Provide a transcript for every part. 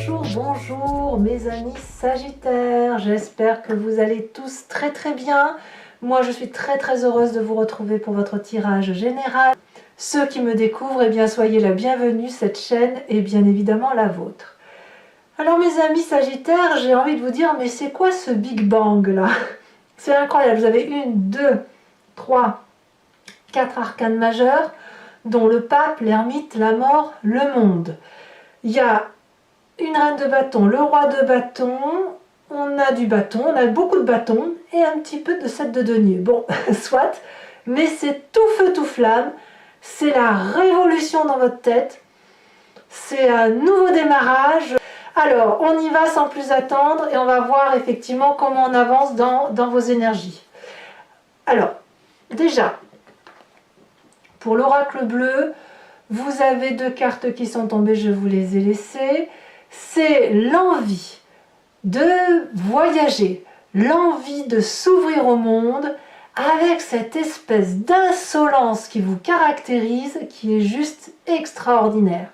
Bonjour mes amis Sagittaires, j'espère que vous allez tous très bien. Moi je suis très heureuse de vous retrouver pour votre tirage général. Ceux qui me découvrent, eh bien soyez la bienvenue, cette chaîne est bien évidemment la vôtre. Alors mes amis Sagittaires, j'ai envie de vous dire, mais c'est quoi ce Big Bang là? C'est incroyable, vous avez 1, 2, 3, 4 arcanes majeurs, dont le pape, l'ermite, la mort, le monde. Il y a une reine de bâton, le roi de bâton, on a du bâton, on a beaucoup de bâtons et un petit peu de 7 de denier. Bon, soit, mais c'est tout feu tout flamme, c'est la révolution dans votre tête, c'est un nouveau démarrage. Alors, on y va sans plus attendre et on va voir effectivement comment on avance dans vos énergies. Alors, déjà, pour l'oracle bleu, vous avez 2 cartes qui sont tombées, je vous les ai laissées. C'est l'envie de voyager, l'envie de s'ouvrir au monde avec cette espèce d'insolence qui vous caractérise, qui est juste extraordinaire.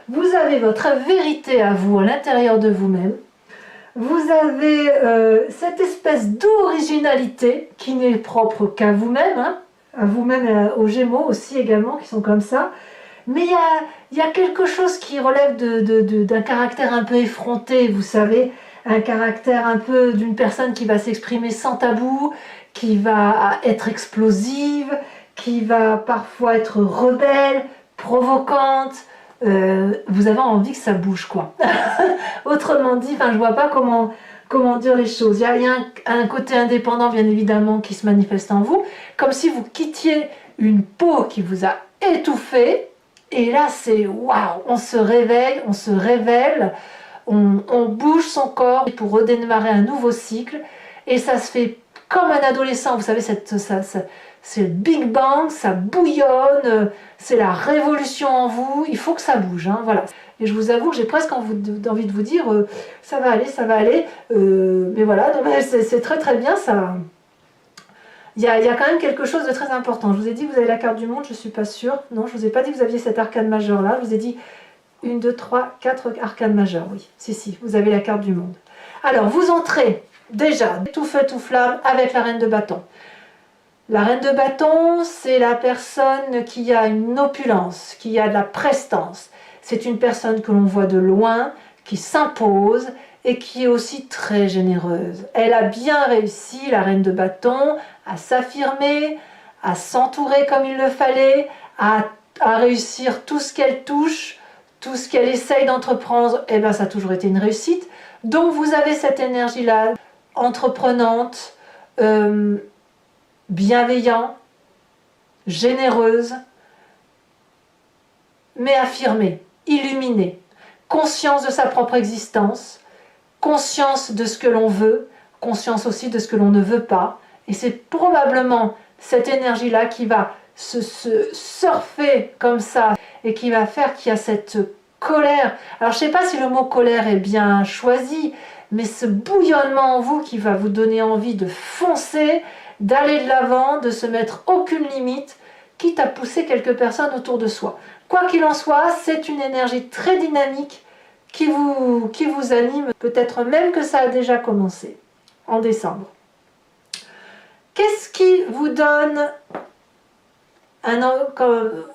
Vous avez votre vérité à vous, à l'intérieur de vous-même. Vous avez cette espèce d'originalité qui n'est propre qu'à vous-même, hein, à vous-même, aux Gémeaux aussi également, qui sont comme ça. Mais il y a quelque chose qui relève d'un caractère un peu effronté, vous savez, un caractère un peu d'une personne qui va s'exprimer sans tabou, qui va être explosive, qui va parfois être rebelle, provocante. Vous avez envie que ça bouge, quoi. Autrement dit, je vois pas comment dire les choses. Il y a un côté indépendant, bien évidemment, qui se manifeste en vous, comme si vous quittiez une peau qui vous a étouffé. Et là, c'est waouh, on se réveille, on se révèle, on bouge son corps pour redémarrer un nouveau cycle. Et ça se fait comme un adolescent, vous savez, c'est le Big Bang, ça bouillonne, c'est la révolution en vous, il faut que ça bouge, hein, voilà. Et je vous avoue que j'ai presque envie de vous dire, ça va aller, mais voilà, c'est très bien, ça. Il y a quand même quelque chose de très important. Je vous ai dit que vous avez la carte du monde, je ne suis pas sûre. Non, je ne vous ai pas dit que vous aviez cet arcane majeur là. Je vous ai dit 1, 2, 3, 4 arcanes majeurs. Oui, si, vous avez la carte du monde. Alors, vous entrez déjà tout feu, tout flamme avec la reine de bâton. La reine de bâton, c'est la personne qui a une opulence, qui a de la prestance. C'est une personne que l'on voit de loin, qui s'impose et qui est aussi très généreuse. Elle a bien réussi, la reine de bâton, à s'affirmer, à s'entourer comme il le fallait, à réussir tout ce qu'elle touche, tout ce qu'elle essaye d'entreprendre, et bien ça a toujours été une réussite. Donc vous avez cette énergie-là, entreprenante, bienveillante, généreuse, mais affirmée, illuminée, conscience de sa propre existence, conscience de ce que l'on veut, conscience aussi de ce que l'on ne veut pas. Et c'est probablement cette énergie-là qui va se surfer comme ça et qui va faire qu'il y a cette colère. Alors je ne sais pas si le mot colère est bien choisi, mais ce bouillonnement en vous qui va vous donner envie de foncer, d'aller de l'avant, de se mettre aucune limite, quitte à pousser quelques personnes autour de soi. Quoi qu'il en soit, c'est une énergie très dynamique qui vous anime, peut-être même que ça a déjà commencé en décembre. Qu'est-ce qui vous donne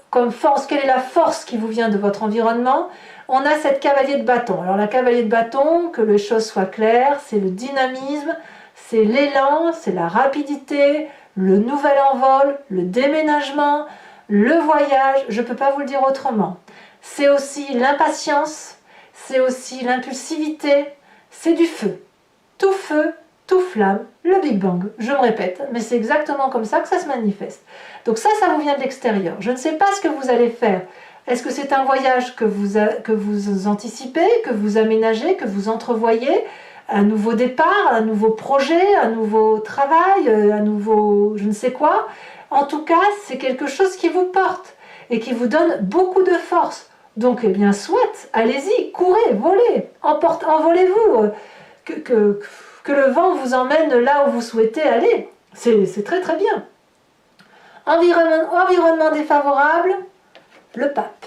comme force? Quelle est la force qui vous vient de votre environnement? On a cette cavalier de bâton. Alors la cavalier de bâton, que les choses soient claires, c'est le dynamisme, c'est l'élan, c'est la rapidité, le nouvel envol, le déménagement, le voyage, je ne peux pas vous le dire autrement. C'est aussi l'impatience, c'est aussi l'impulsivité, c'est du feu, tout flamme, le Big Bang. Je me répète, mais c'est exactement comme ça que ça se manifeste. Donc ça vous vient de l'extérieur. Je ne sais pas ce que vous allez faire. Est-ce que c'est un voyage que vous anticipez, que vous aménagez, que vous entrevoyez, un nouveau départ, un nouveau projet, un nouveau travail, un nouveau je ne sais quoi? En tout cas, c'est quelque chose qui vous porte et qui vous donne beaucoup de force. Donc, eh bien, soit, allez-y, courez, volez, envolez-vous, que le vent vous emmène là où vous souhaitez aller. C'est très bien. Environnement défavorable, le pape.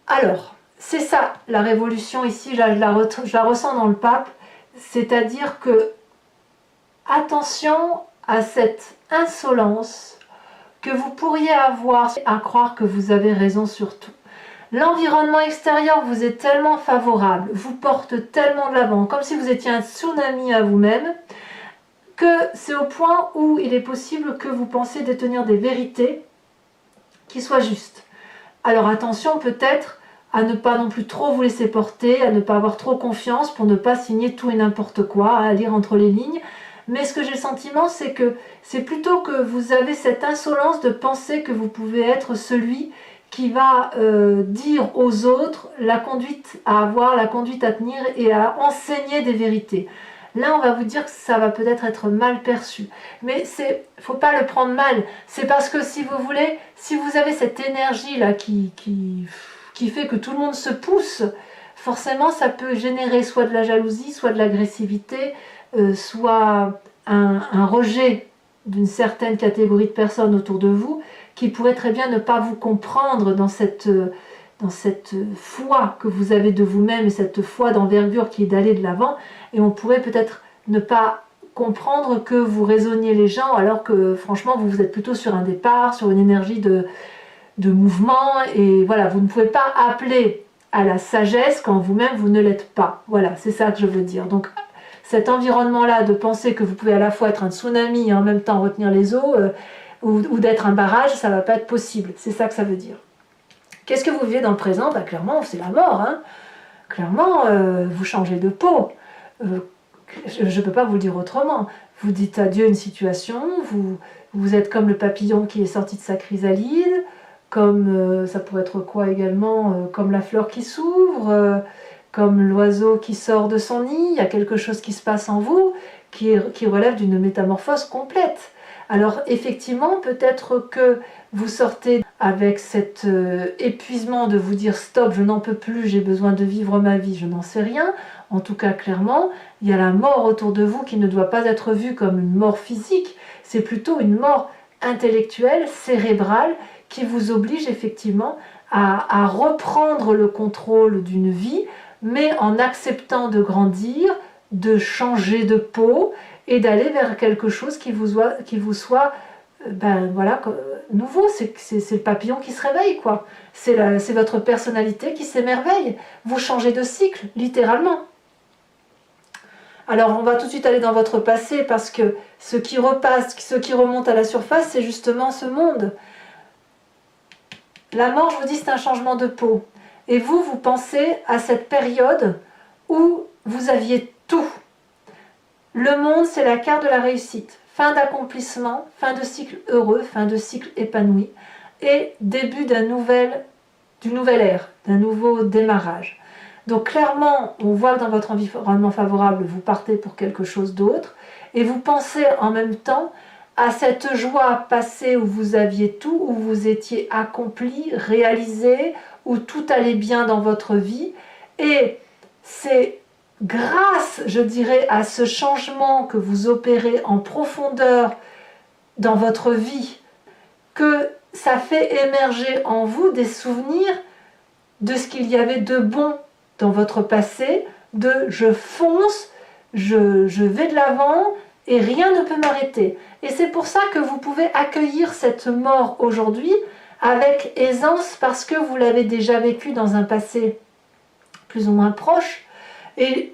Alors, c'est ça, la révolution ici, je la ressens dans le pape, c'est-à-dire que attention à cette insolence que vous pourriez avoir à croire que vous avez raison sur tout. L'environnement extérieur vous est tellement favorable, vous porte tellement de l'avant, comme si vous étiez un tsunami à vous-même, que c'est au point où il est possible que vous pensiez détenir des vérités qui soient justes. Alors attention peut-être à ne pas non plus trop vous laisser porter, à ne pas avoir trop confiance pour ne pas signer tout et n'importe quoi, à lire entre les lignes. Mais ce que j'ai le sentiment, c'est que c'est plutôt que vous avez cette insolence de penser que vous pouvez être celui qui va dire aux autres la conduite à avoir, la conduite à tenir et à enseigner des vérités. Là, on va vous dire que ça va peut-être être mal perçu. Mais il ne faut pas le prendre mal. C'est parce que si vous voulez, si vous avez cette énergie-là qui fait que tout le monde se pousse, forcément, ça peut générer soit de la jalousie, soit de l'agressivité, soit un rejet d'une certaine catégorie de personnes autour de vous qui pourraient très bien ne pas vous comprendre dans cette foi que vous avez de vous-même et cette foi d'envergure qui est d'aller de l'avant, et on pourrait peut-être ne pas comprendre que vous raisonniez les gens alors que franchement vous êtes plutôt sur un départ, sur une énergie de mouvement, et voilà, vous ne pouvez pas appeler à la sagesse quand vous-même vous ne l'êtes pas. Voilà, c'est ça que je veux dire. Donc cet environnement-là de penser que vous pouvez à la fois être un tsunami et en même temps retenir les eaux, ou d'être un barrage, ça ne va pas être possible. C'est ça que ça veut dire. Qu'est-ce que vous vivez dans le présent? Bah, clairement, c'est la mort. Hein. Clairement, vous changez de peau. Je ne peux pas vous le dire autrement. Vous dites adieu à une situation, vous êtes comme le papillon qui est sorti de sa chrysalide, comme ça pourrait être quoi également, comme la fleur qui s'ouvre, comme l'oiseau qui sort de son nid. Il y a quelque chose qui se passe en vous qui relève d'une métamorphose complète. Alors effectivement, peut-être que vous sortez avec cet épuisement de vous dire stop, je n'en peux plus, j'ai besoin de vivre ma vie, je n'en sais rien. En tout cas, clairement, il y a la mort autour de vous qui ne doit pas être vue comme une mort physique, c'est plutôt une mort intellectuelle, cérébrale, qui vous oblige effectivement à reprendre le contrôle d'une vie, mais en acceptant de grandir, de changer de peau et d'aller vers quelque chose qui vous soit voilà, nouveau. C'est le papillon qui se réveille, quoi. C'est votre personnalité qui s'émerveille. Vous changez de cycle, littéralement. Alors on va tout de suite aller dans votre passé, parce que ce qui repasse, ce qui remonte à la surface, c'est justement ce monde. La mort, je vous dis, c'est un changement de peau. Et vous pensez à cette période où vous aviez tout. Le monde, c'est la carte de la réussite. Fin d'accomplissement, fin de cycle heureux, fin de cycle épanoui, et début d'une nouvelle ère, d'un nouveau démarrage. Donc clairement, on voit que dans votre environnement favorable, vous partez pour quelque chose d'autre, et vous pensez en même temps à cette joie passée où vous aviez tout, où vous étiez accompli, réalisé, où tout allait bien dans votre vie, et c'est grâce, je dirais, à ce changement que vous opérez en profondeur dans votre vie, que ça fait émerger en vous des souvenirs de ce qu'il y avait de bon dans votre passé, de je fonce, je vais de l'avant et rien ne peut m'arrêter. Et c'est pour ça que vous pouvez accueillir cette mort aujourd'hui avec aisance, parce que vous l'avez déjà vécu dans un passé plus ou moins proche. Et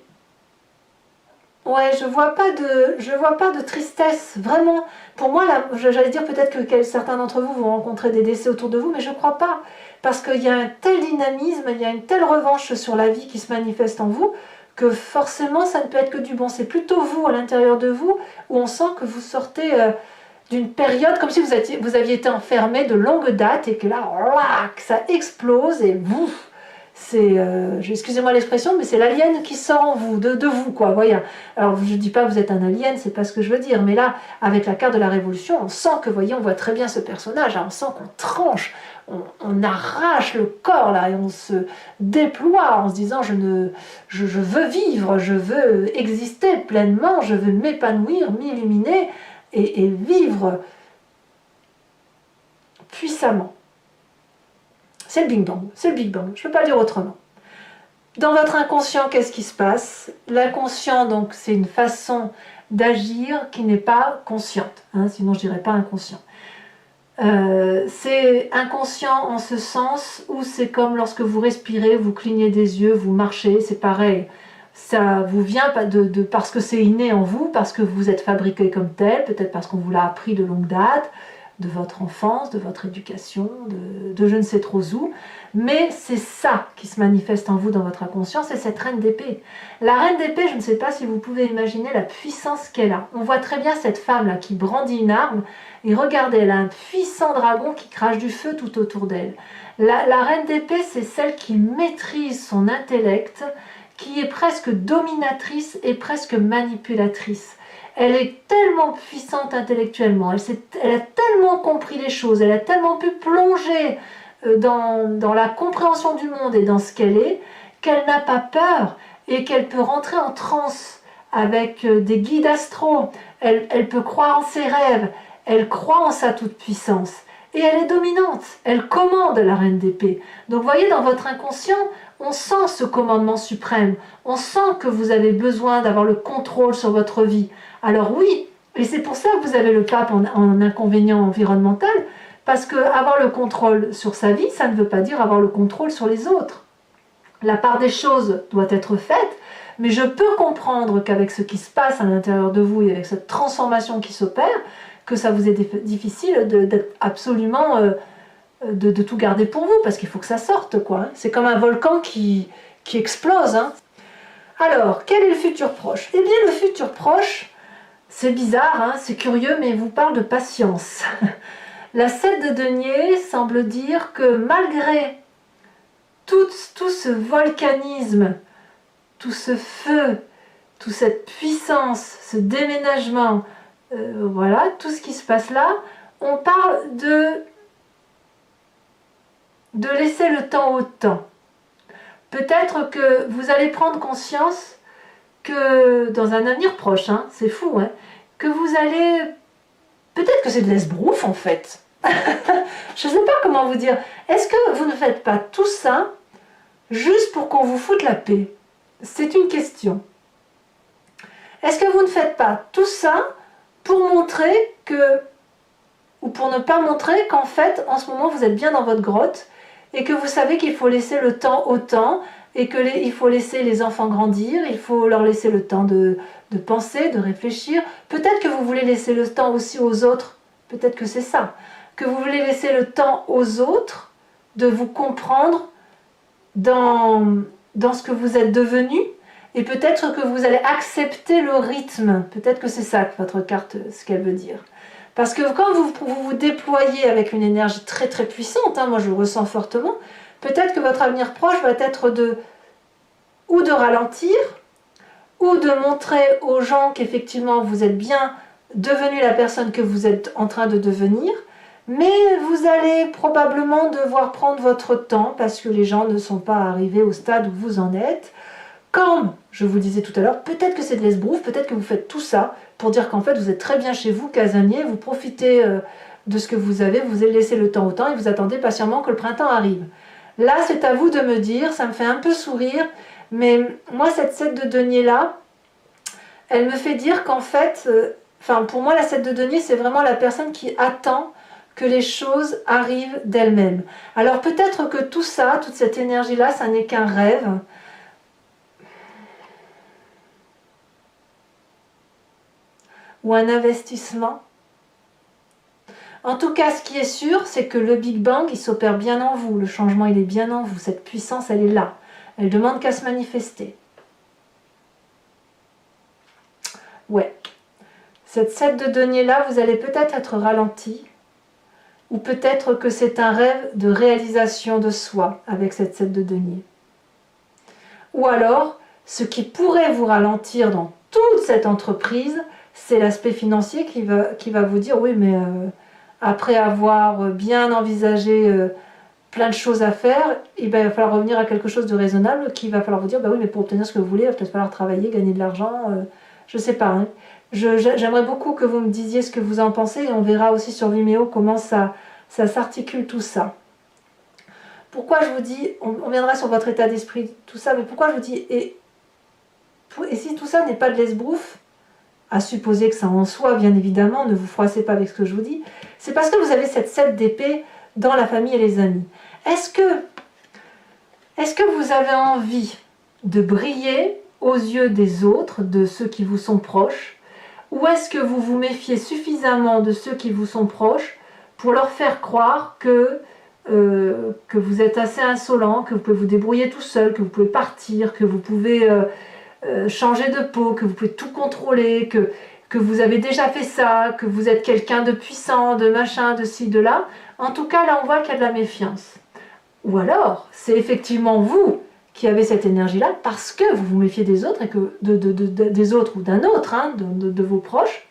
ouais, je vois pas de tristesse, vraiment. Pour moi, j'allais dire peut-être que certains d'entre vous vont rencontrer des décès autour de vous, mais je crois pas. Parce qu'il y a un tel dynamisme, il y a une telle revanche sur la vie qui se manifeste en vous, que forcément ça ne peut être que du bon. C'est plutôt vous, à l'intérieur de vous, où on sent que vous sortez d'une période comme si vous aviez été enfermé de longue date, et que là, que ça explose et vous... excusez-moi l'expression, mais c'est l'alien qui sort en vous, de vous, quoi, voyez. Alors, je ne dis pas que vous êtes un alien, c'est pas ce que je veux dire, mais là, avec la carte de la révolution, on sent que, voyez, on voit très bien ce personnage, hein, on sent qu'on tranche, on arrache le corps, là, et on se déploie en se disant, je veux vivre, je veux exister pleinement, je veux m'épanouir, m'illuminer, et vivre puissamment. C'est le Big Bang, c'est le Big Bang, je ne peux pas le dire autrement. Dans votre inconscient, qu'est-ce qui se passe? L'inconscient, donc, c'est une façon d'agir qui n'est pas consciente, hein, sinon je dirais pas inconscient. C'est inconscient en ce sens où c'est comme lorsque vous respirez, vous clignez des yeux, vous marchez, c'est pareil. Ça vous vient parce que c'est inné en vous, parce que vous êtes fabriqué comme tel, peut-être parce qu'on vous l'a appris de longue date, de votre enfance, de votre éducation, de je ne sais trop où. Mais c'est ça qui se manifeste en vous dans votre inconscient, c'est cette reine d'épée. La reine d'épée, je ne sais pas si vous pouvez imaginer la puissance qu'elle a. On voit très bien cette femme-là qui brandit une arme, et regardez, elle a un puissant dragon qui crache du feu tout autour d'elle. La reine d'épée, c'est celle qui maîtrise son intellect, qui est presque dominatrice et presque manipulatrice. Elle est tellement puissante intellectuellement, elle a tellement compris les choses, elle a tellement pu plonger dans la compréhension du monde et dans ce qu'elle n'a pas peur et qu'elle peut rentrer en transe avec des guides astraux. Elle peut croire en ses rêves, elle croit en sa toute-puissance. Et elle est dominante, elle commande la reine d'épée. Donc vous voyez, dans votre inconscient, on sent ce commandement suprême, on sent que vous avez besoin d'avoir le contrôle sur votre vie. Alors oui, et c'est pour ça que vous avez le pape en inconvénient environnemental, parce que avoir le contrôle sur sa vie, ça ne veut pas dire avoir le contrôle sur les autres. La part des choses doit être faite, mais je peux comprendre qu'avec ce qui se passe à l'intérieur de vous et avec cette transformation qui s'opère, que ça vous est difficile d'être absolument... de tout garder pour vous, parce qu'il faut que ça sorte, quoi. C'est comme un volcan qui explose. Hein. Alors, quel est le futur proche? Eh bien, le futur proche, c'est bizarre, hein, c'est curieux, mais il vous parle de patience. La 7 de denier semble dire que malgré tout ce volcanisme, tout ce feu, toute cette puissance, ce déménagement, voilà, tout ce qui se passe là, on parle de laisser le temps au temps. Peut-être que vous allez prendre conscience que dans un avenir proche, hein, c'est fou, hein, que vous allez... Peut-être que c'est de l'esbrouf en fait. Je ne sais pas comment vous dire. Est-ce que vous ne faites pas tout ça juste pour qu'on vous foute la paix? C'est une question. Est-ce que vous ne faites pas tout ça pour montrer que... ou pour ne pas montrer qu'en fait, en ce moment, vous êtes bien dans votre grotte et que vous savez qu'il faut laisser le temps au temps et qu'il faut laisser les enfants grandir, il faut leur laisser le temps de penser, de réfléchir. Peut-être que vous voulez laisser le temps aussi aux autres, peut-être que c'est ça, que vous voulez laisser le temps aux autres de vous comprendre dans ce que vous êtes devenu, et peut-être que vous allez accepter le rythme, peut-être que c'est ça que votre carte, ce qu'elle veut dire. Parce que quand vous vous déployez avec une énergie très très puissante, hein, moi je le ressens fortement, peut-être que votre avenir proche va être de ralentir, ou de montrer aux gens qu'effectivement vous êtes bien devenu la personne que vous êtes en train de devenir, mais vous allez probablement devoir prendre votre temps parce que les gens ne sont pas arrivés au stade où vous en êtes. Comme je vous le disais tout à l'heure, peut-être que c'est de l'esbrouf, peut-être que vous faites tout ça pour dire qu'en fait vous êtes très bien chez vous, casanier, vous profitez de ce que vous avez, vous laissez le temps au temps et vous attendez patiemment que le printemps arrive. Là, c'est à vous de me dire, ça me fait un peu sourire, mais moi, cette 7 de denier là, elle me fait dire qu'en fait, pour moi, la 7 de denier, c'est vraiment la personne qui attend que les choses arrivent d'elles-mêmes. Alors peut-être que tout ça, toute cette énergie-là, ça n'est qu'un rêve, ou un investissement. En tout cas, ce qui est sûr, c'est que le Big Bang, il s'opère bien en vous. Le changement, il est bien en vous. Cette puissance, elle est là. Elle demande qu'à se manifester. Ouais. Cette 7 de denier-là, vous allez peut-être être ralenti, ou peut-être que c'est un rêve de réalisation de soi avec cette 7 de denier. Ou alors, ce qui pourrait vous ralentir dans toute cette entreprise, c'est l'aspect financier qui va vous dire, oui, mais après avoir bien envisagé plein de choses à faire, il va falloir revenir à quelque chose de raisonnable, qui va falloir vous dire, bah oui, mais pour obtenir ce que vous voulez, il va peut-être falloir travailler, gagner de l'argent, je sais pas. Hein. J'aimerais beaucoup que vous me disiez ce que vous en pensez, et on verra aussi sur Vimeo comment ça s'articule tout ça. pourquoi je vous dis, on viendra sur votre état d'esprit, tout ça, mais pourquoi je vous dis, et si tout ça n'est pas de l'esbrouf, à supposer que ça en soit, bien évidemment, ne vous froissez pas avec ce que je vous dis, c'est parce que vous avez cette 7 d'épée dans la famille et les amis. Est-ce que vous avez envie de briller aux yeux des autres, de ceux qui vous sont proches, ou est-ce que vous vous méfiez suffisamment de ceux qui vous sont proches pour leur faire croire que vous êtes assez insolent, que vous pouvez vous débrouiller tout seul, que vous pouvez partir, que vous pouvez changer de peau, que vous pouvez tout contrôler, que vous avez déjà fait ça, que vous êtes quelqu'un de puissant, de machin, de ci, de là. En tout cas, là, on voit qu'il y a de la méfiance. Ou alors, c'est effectivement vous qui avez cette énergie-là parce que vous vous méfiez des autres, et que des autres ou d'un autre, hein, de vos proches,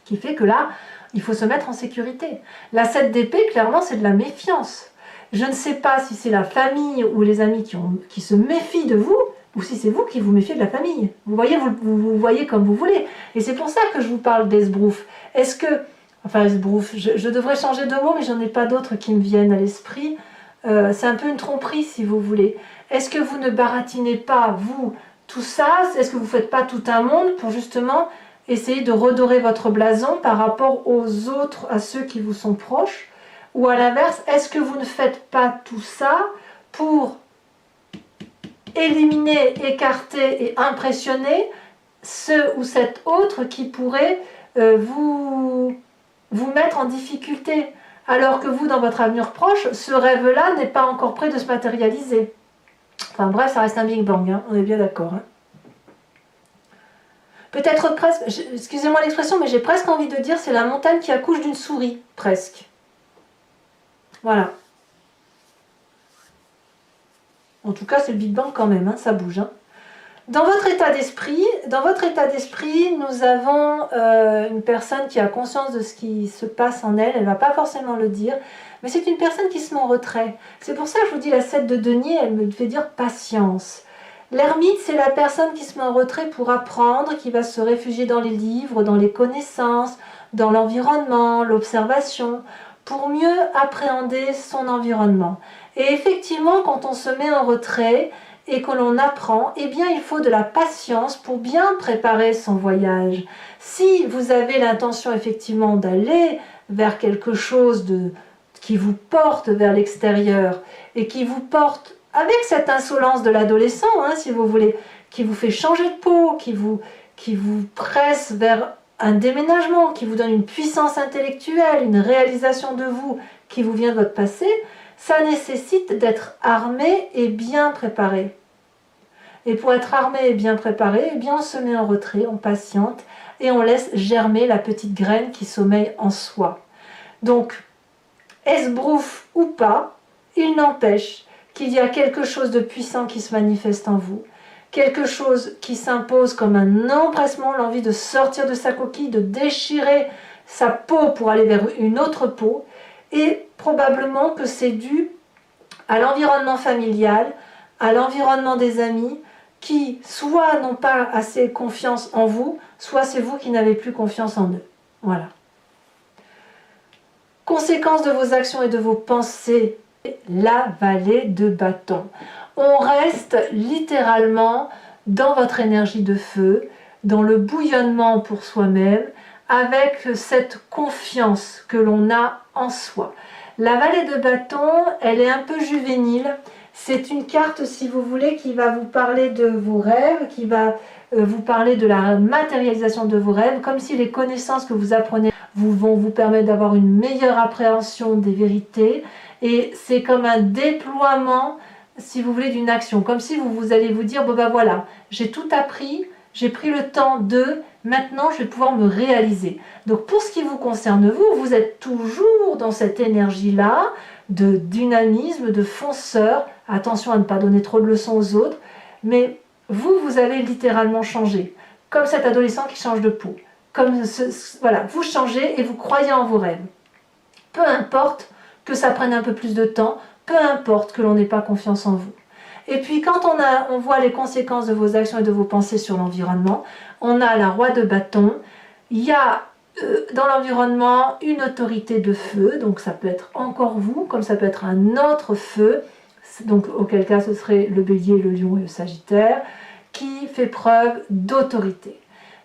qui fait que là, il faut se mettre en sécurité. La 7 d'épée, clairement, c'est de la méfiance. Je ne sais pas si c'est la famille ou les amis qui se méfient de vous, ou si c'est vous qui vous méfiez de la famille. Vous voyez, vous voyez comme vous voulez. Et c'est pour ça que je vous parle d'esbrouf. Est-ce que... Enfin, esbrouf, je devrais changer de mot, mais j'en ai pas d'autres qui me viennent à l'esprit. C'est un peu une tromperie, si vous voulez. Est-ce que vous ne baratinez pas, vous, tout ça? Est-ce que vous ne faites pas tout un monde pour justement essayer de redorer votre blason par rapport aux autres, à ceux qui vous sont proches? Ou à l'inverse, est-ce que vous ne faites pas tout ça pour éliminer, écarter et impressionner ce ou cet autre qui pourrait vous mettre en difficulté, alors que vous, dans votre avenir proche, ce rêve-là n'est pas encore prêt de se matérialiser. Enfin bref, ça reste un Big Bang, hein, on est bien d'accord. Hein. Peut-être presque, excusez-moi l'expression, mais j'ai presque envie de dire c'est la montagne qui accouche d'une souris, presque. Voilà. En tout cas, c'est le Big Bang quand même, hein, ça bouge. Hein. Dans votre état d'esprit, nous avons une personne qui a conscience de ce qui se passe en elle. Elle ne va pas forcément le dire, mais c'est une personne qui se met en retrait. C'est pour ça que je vous dis la 7 de denier, elle me fait dire patience. L'ermite, c'est la personne qui se met en retrait pour apprendre, qui va se réfugier dans les livres, dans les connaissances, dans l'environnement, l'observation, pour mieux appréhender son environnement. Et effectivement, quand on se met en retrait et que l'on apprend, eh bien, il faut de la patience pour bien préparer son voyage. Si vous avez l'intention effectivement d'aller vers quelque chose qui vous porte vers l'extérieur et qui vous porte avec cette insolence de l'adolescent, hein, si vous voulez, qui vous fait changer de peau, qui vous presse vers un déménagement, qui vous donne une puissance intellectuelle, une réalisation de vous qui vous vient de votre passé, ça nécessite d'être armé et bien préparé. Et pour être armé et bien préparé, eh bien on se met en retrait, on patiente et on laisse germer la petite graine qui sommeille en soi. Donc, esbrouf ou pas, il n'empêche qu'il y a quelque chose de puissant qui se manifeste en vous, quelque chose qui s'impose comme un empressement, l'envie de sortir de sa coquille, de déchirer sa peau pour aller vers une autre peau, et probablement que c'est dû à l'environnement familial, à l'environnement des amis, qui soit n'ont pas assez confiance en vous, soit c'est vous qui n'avez plus confiance en eux. Voilà. Conséquence de vos actions et de vos pensées, la vallée de bâton. On reste littéralement dans votre énergie de feu, dans le bouillonnement pour soi-même, avec cette confiance que l'on a en soi. La vallée de bâton, elle est un peu juvénile. C'est une carte, si vous voulez, qui va vous parler de vos rêves, qui va vous parler de la matérialisation de vos rêves, comme si les connaissances que vous apprenez vont vous permettre d'avoir une meilleure appréhension des vérités. Et c'est comme un déploiement, si vous voulez, d'une action. Comme si vous allez vous dire, bon ben voilà, j'ai tout appris, j'ai pris le temps de, maintenant je vais pouvoir me réaliser. Donc pour ce qui vous concerne, vous êtes toujours dans cette énergie-là, de dynamisme, de fonceur. Attention à ne pas donner trop de leçons aux autres, mais vous avez littéralement changé, comme cet adolescent qui change de peau. Voilà, vous changez et vous croyez en vos rêves. Peu importe que ça prenne un peu plus de temps, peu importe que l'on n'ait pas confiance en vous. Et puis quand on voit les conséquences de vos actions et de vos pensées sur l'environnement, on a la roi de bâton, il y a dans l'environnement une autorité de feu, donc ça peut être encore vous, comme ça peut être un autre feu, donc auquel cas ce serait le Bélier, le Lion et le Sagittaire, qui fait preuve d'autorité.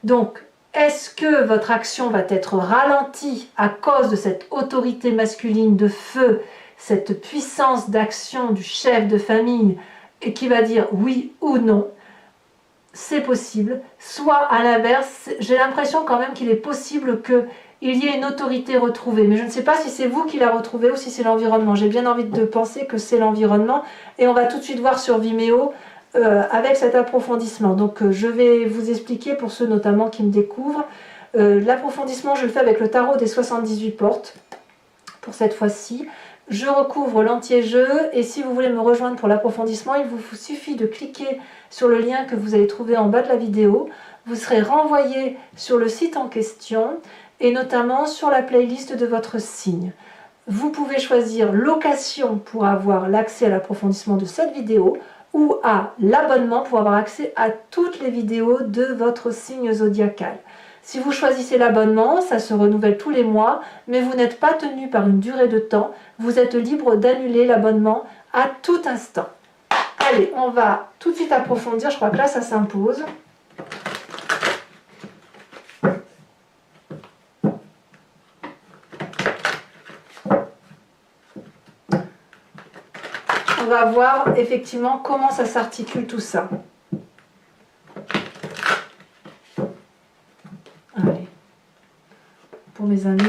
Donc, est-ce que votre action va être ralentie à cause de cette autorité masculine de feu, cette puissance d'action du chef de famille, et qui va dire oui ou non? C'est possible. Soit à l'inverse, j'ai l'impression quand même qu'il est possible qu'il y ait une autorité retrouvée. Mais je ne sais pas si c'est vous qui la retrouvez ou si c'est l'environnement. J'ai bien envie de penser que c'est l'environnement. Et on va tout de suite voir sur Vimeo avec cet approfondissement. Donc je vais vous expliquer pour ceux notamment qui me découvrent. L'approfondissement, je le fais avec le tarot des 78 portes. Pour cette fois-ci, je recouvre l'entier-jeu. Et si vous voulez me rejoindre pour l'approfondissement, il vous suffit de cliquer sur le lien que vous allez trouver en bas de la vidéo. Vous serez renvoyé sur le site en question et notamment sur la playlist de votre signe. Vous pouvez choisir location pour avoir l'accès à l'approfondissement de cette vidéo ou à l'abonnement pour avoir accès à toutes les vidéos de votre signe zodiacal. Si vous choisissez l'abonnement, ça se renouvelle tous les mois, mais vous n'êtes pas tenu par une durée de temps. Vous êtes libre d'annuler l'abonnement à tout instant. Allez, on va tout de suite approfondir. Je crois que là, ça s'impose. On va voir effectivement comment ça s'articule tout ça. Allez, pour mes amis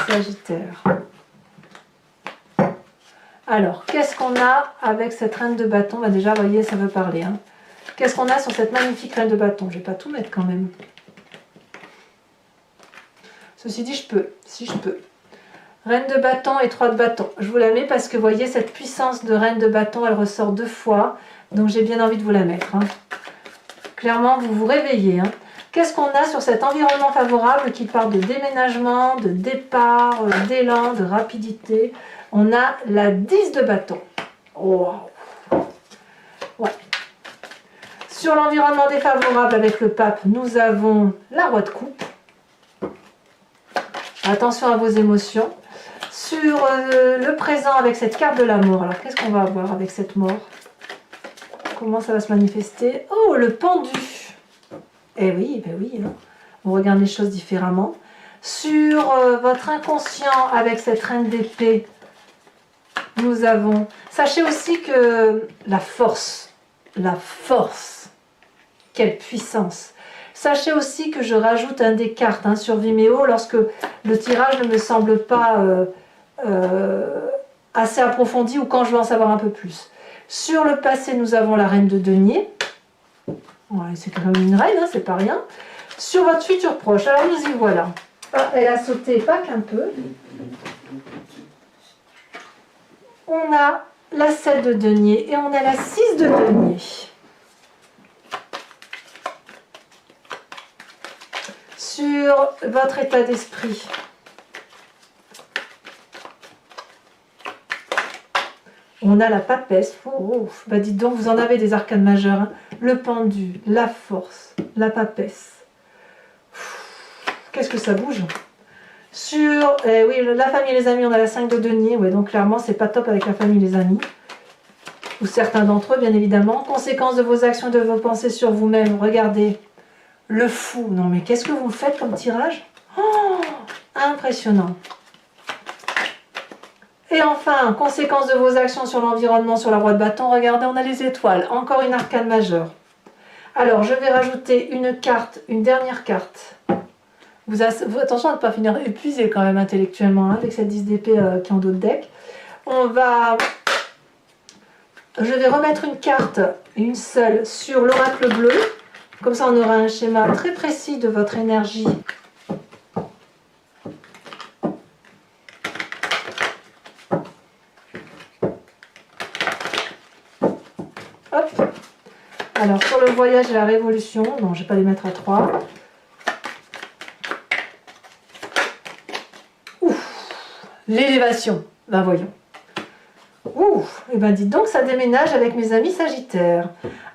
Sagittaires. Alors, qu'est-ce qu'on a avec cette reine de bâton? Bah déjà, vous voyez, ça veut parler. Hein. Qu'est-ce qu'on a sur cette magnifique reine de bâton? Je ne vais pas tout mettre quand même. Ceci dit, je peux, si je peux. Reine de bâton et 3 de bâton. Je vous la mets parce que vous voyez, cette puissance de reine de bâton, elle ressort 2 fois. Donc j'ai bien envie de vous la mettre. Hein. Clairement, vous vous réveillez. Hein. Qu'est-ce qu'on a sur cet environnement favorable qui parle de déménagement, de départ, d'élan, de rapidité? On a la 10 de bâton. Wow. Ouais. Sur l'environnement défavorable avec le pape, nous avons la roi de coupe. Attention à vos émotions. Sur le présent avec cette carte de la mort, alors qu'est-ce qu'on va avoir avec cette mort? Comment ça va se manifester? Oh, le pendu. Eh oui, ben oui, hein. On regarde les choses différemment. Sur votre inconscient avec cette reine d'épée, nous avons... Sachez aussi que la force, quelle puissance. Sachez aussi que je rajoute un des cartes hein, sur Vimeo lorsque le tirage ne me semble pas assez approfondi ou quand je veux en savoir un peu plus. Sur le passé, nous avons la reine de denier. Ouais, c'est quand même une reine, hein, c'est pas rien. Sur votre futur proche, alors nous y voilà. Ah, elle a sauté pas qu'un peu. On a la 7 de denier et on a la 6 de denier. Sur votre état d'esprit, on a la papesse. Oh, bah dites donc, vous en avez des arcanes majeures. Hein. Le pendu, la force, la papesse. Qu'est-ce que ça bouge? Sur oui, la famille et les amis, on a la 5 de denier. Ouais, donc clairement, c'est pas top avec la famille et les amis. Ou certains d'entre eux, bien évidemment. Conséquences de vos actions et de vos pensées sur vous-même. Regardez. Le fou. Non, mais qu'est-ce que vous faites comme tirage? Oh, impressionnant. Et enfin, conséquences de vos actions sur l'environnement, sur la roue de bâton. Regardez, on a les étoiles. Encore une arcane majeure. Alors, je vais rajouter une carte, une dernière carte. Attention à ne pas finir épuisé quand même intellectuellement, hein, avec cette 10 d'épée qui est en dos de deck. Je vais remettre une carte, une seule, sur l'oracle bleu. Comme ça, on aura un schéma très précis de votre énergie. Hop. Alors, sur le voyage et la révolution, non, je ne vais pas les mettre à 3. Ouf, l'élévation. Ben voyons. Ouf, et ben dites donc, ça déménage avec mes amis Sagittaires.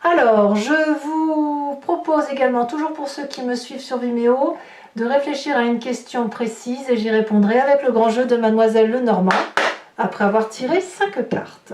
Alors, je vous propose également, toujours pour ceux qui me suivent sur Vimeo, de réfléchir à une question précise et j'y répondrai avec le grand jeu de Mademoiselle Lenormand, après avoir tiré 5 cartes.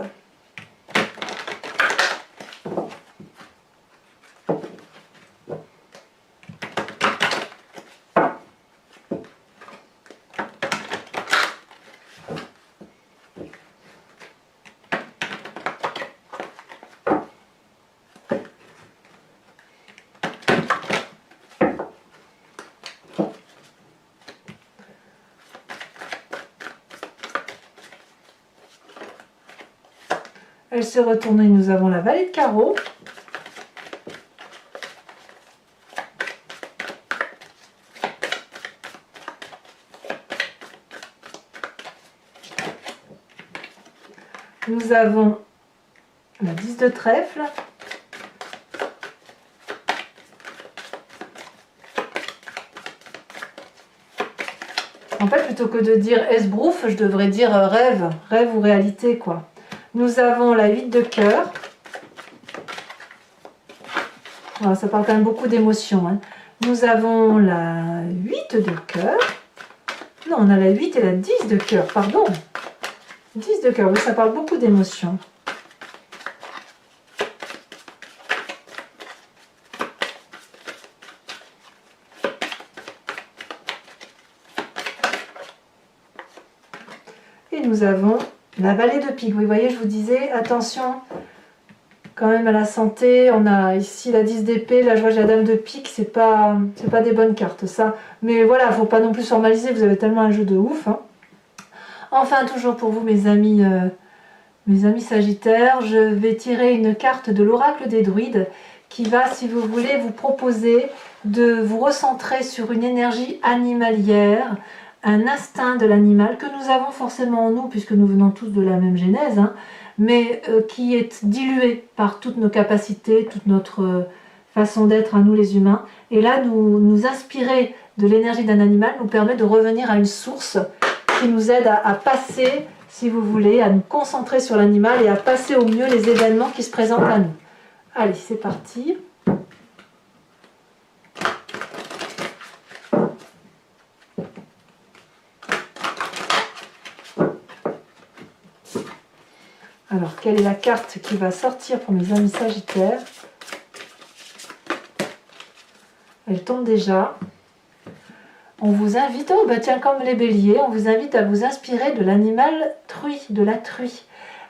Elle se retourne et nous avons la valet de carreau. Nous avons la 10 de trèfle. En fait, plutôt que de dire esbrouf, je devrais dire rêve, rêve ou réalité, quoi. Nous avons la 8 de cœur. Voilà, ça parle quand même beaucoup d'émotions, hein. Nous avons la 8 de cœur. Non, on a la 8 et la 10 de cœur, pardon. 10 de cœur, oui, ça parle beaucoup d'émotions. Et nous avons la valet de pique. Vous voyez, je vous disais, attention quand même à la santé. On a ici la 10 d'épée, là je vois j'ai la dame de pique, c'est pas des bonnes cartes ça. Mais voilà, faut pas non plus formaliser, vous avez tellement un jeu de ouf, hein. Enfin, toujours pour vous mes amis Sagittaires, je vais tirer une carte de l'oracle des druides qui va, si vous voulez, vous proposer de vous recentrer sur une énergie animalière, un instinct de l'animal que nous avons forcément en nous puisque nous venons tous de la même genèse, hein, mais qui est dilué par toutes nos capacités, toute notre façon d'être à nous les humains. Et là, nous inspirer de l'énergie d'un animal nous permet de revenir à une source qui nous aide à passer, si vous voulez, à nous concentrer sur l'animal et à passer au mieux les événements qui se présentent à nous. Allez, c'est parti. Alors, quelle est la carte qui va sortir pour mes amis Sagittaires? Elle tombe déjà. On vous invite, oh bah tiens, comme les béliers, on vous invite à vous inspirer de l'animal truie, de la truie.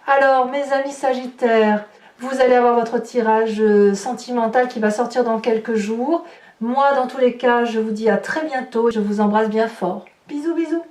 Alors, mes amis Sagittaires, vous allez avoir votre tirage sentimental qui va sortir dans quelques jours. Moi, dans tous les cas, je vous dis à très bientôt. Je vous embrasse bien fort. Bisous, bisous.